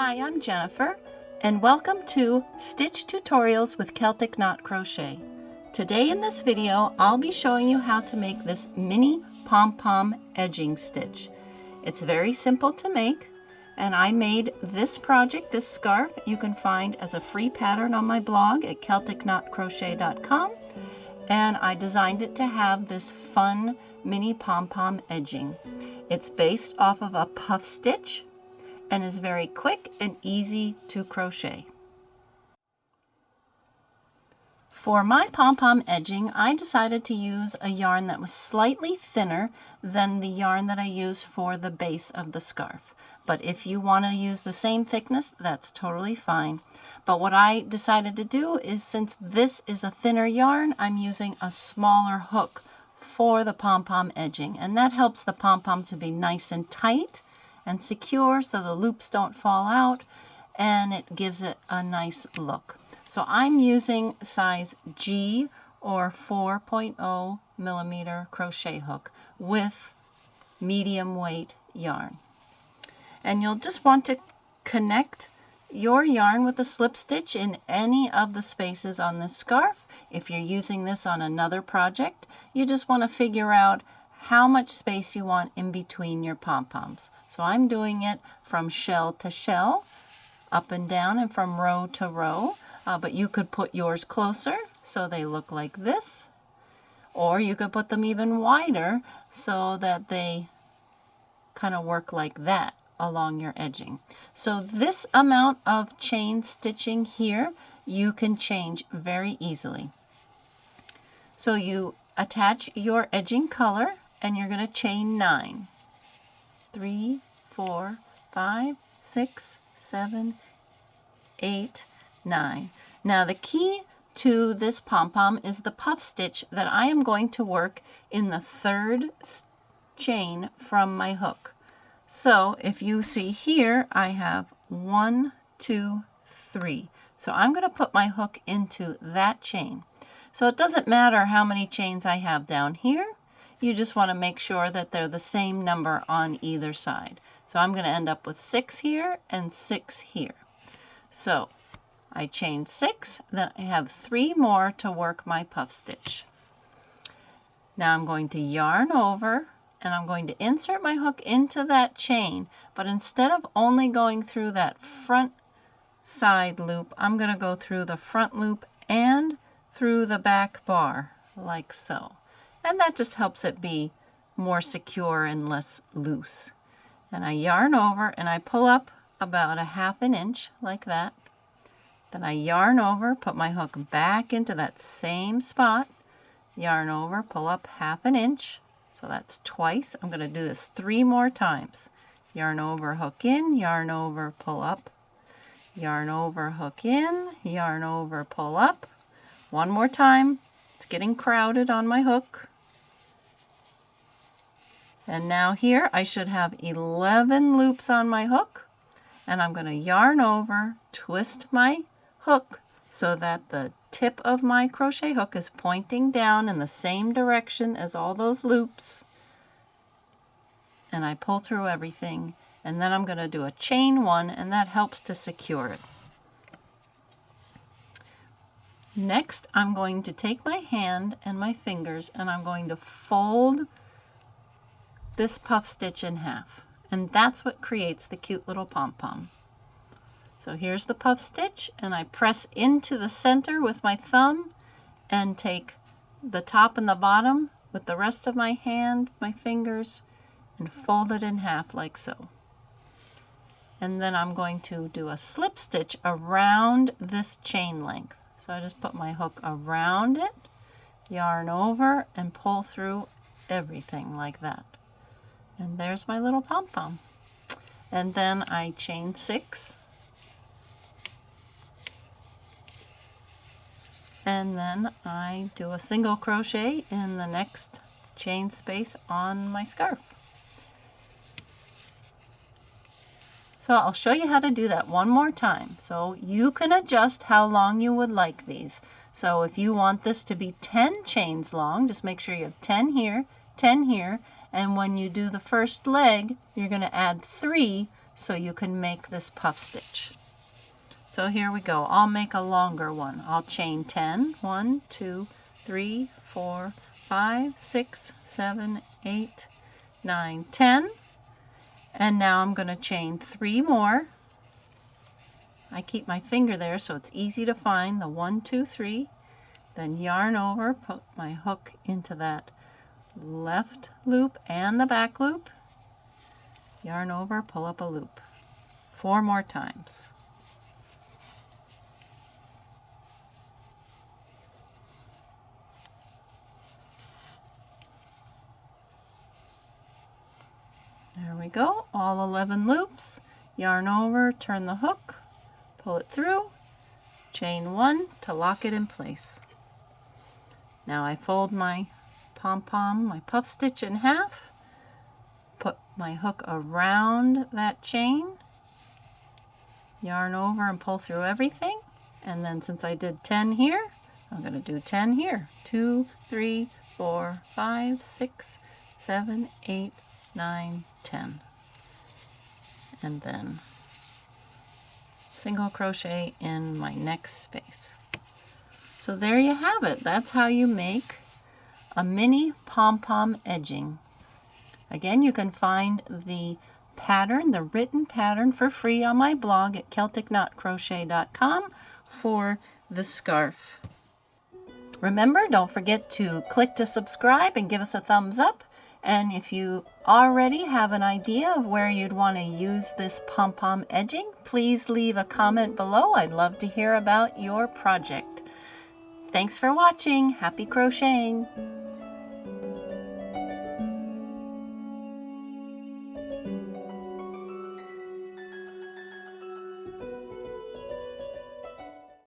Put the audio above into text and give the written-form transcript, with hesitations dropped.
Hi, I'm Jennifer, and welcome to Stitch Tutorials with Celtic Knot Crochet. Today in this video, I'll be showing you how to make this mini pom-pom edging stitch. It's very simple to make, and I made this project, this scarf, you can find as a free pattern on my blog at celticknotcrochet.com, and I designed it to have this fun mini pom-pom edging. It's based off of a puff stitch and is very quick and easy to crochet. For my pom-pom edging, I decided to use a yarn that was slightly thinner than the yarn that I use for the base of the scarf. But if you want to use the same thickness, that's totally fine. But what I decided to do is, since this is a thinner yarn, I'm using a smaller hook for the pom-pom edging, and that helps the pom-poms to be nice and tight and secure so the loops don't fall out, and it gives it a nice look. So I'm using size G or 4.0 millimeter crochet hook with medium weight yarn. And you'll just want to connect your yarn with a slip stitch in any of the spaces on this scarf. If you're using this on another project, you just want to figure out how much space you want in between your pom-poms. So I'm doing it from shell to shell, up and down, and from row to row. But you could put yours closer so they look like this, or you could put them even wider so that they kind of work like that along your edging. So this amount of chain stitching here you can change very easily. So you attach your edging color and you're going to chain 9. 3, 4, 5, 6, 7, 8, 9. Now the key to this pom-pom is the puff stitch that I am going to work in the third chain from my hook. So if you see here, I have 1, 2, 3. So I'm going to put my hook into that chain. So it doesn't matter how many chains I have down here. You just want to make sure that they're the same number on either side. So I'm going to end up with 6 here and 6 here. So I chain 6, then I have 3 more to work my puff stitch. Now I'm going to yarn over and I'm going to insert my hook into that chain, but instead of only going through that front side loop, I'm going to go through the front loop and through the back bar, like so. And that just helps it be more secure and less loose. And I yarn over and I pull up about 1/2 inch, like that. Then I yarn over, put my hook back into that same spot, yarn over, pull up 1/2 inch. So that's twice. I'm going to do this 3 more times. Yarn over, hook in, yarn over, pull up, yarn over, hook in, yarn over, pull up. 1 more time. It's getting crowded on my hook. And now here I should have 11 loops on my hook, and I'm going to yarn over, twist my hook so that the tip of my crochet hook is pointing down in the same direction as all those loops, and I pull through everything, and then I'm going to do a chain 1, and that helps to secure it. Next, I'm going to take my hand and my fingers and I'm going to fold this puff stitch in half, and that's what creates the cute little pom-pom. So here's the puff stitch, and I press into the center with my thumb and take the top and the bottom with the rest of my hand, my fingers, and fold it in half like so. And then I'm going to do a slip stitch around this chain length. So I just put my hook around it, yarn over, and pull through everything like that. And there's my little pom-pom. And then I chain 6. And then I do a single crochet in the next chain space on my scarf. So I'll show you how to do that one more time. So you can adjust how long you would like these. So if you want this to be 10 chains long, just make sure you have 10 here, 10 here, and when you do the first leg, you're going to add 3 so you can make this puff stitch. So here we go. I'll make a longer one. I'll chain 10. 1, 2, 3, 4, 5, 6, 7, 8, 9, 10. And now I'm going to chain 3 more. I keep my finger there so it's easy to find the 1, 2, 3. Then yarn over, put my hook into that left loop and the back loop. Yarn over, pull up a loop. 4 more times. There we go, all 11 loops. Yarn over, turn the hook, pull it through, chain 1 to lock it in place. Now I fold my pom-pom, my puff stitch in half, put my hook around that chain, yarn over and pull through everything, and then since I did 10 here, I'm going to do 10 here. 2, 3, 4, 5, 6, 7, 8, 9, 10. And then single crochet in my next space. So there you have it. That's how you make a mini pom-pom edging. Again, you can find the pattern, the written pattern, for free on my blog at celticknotcrochet.com for the scarf. Remember, don't forget to click to subscribe and give us a thumbs up. And if you already have an idea of where you'd want to use this pom-pom edging, please leave a comment below. I'd love to hear about your project. Thanks for watching. Happy crocheting!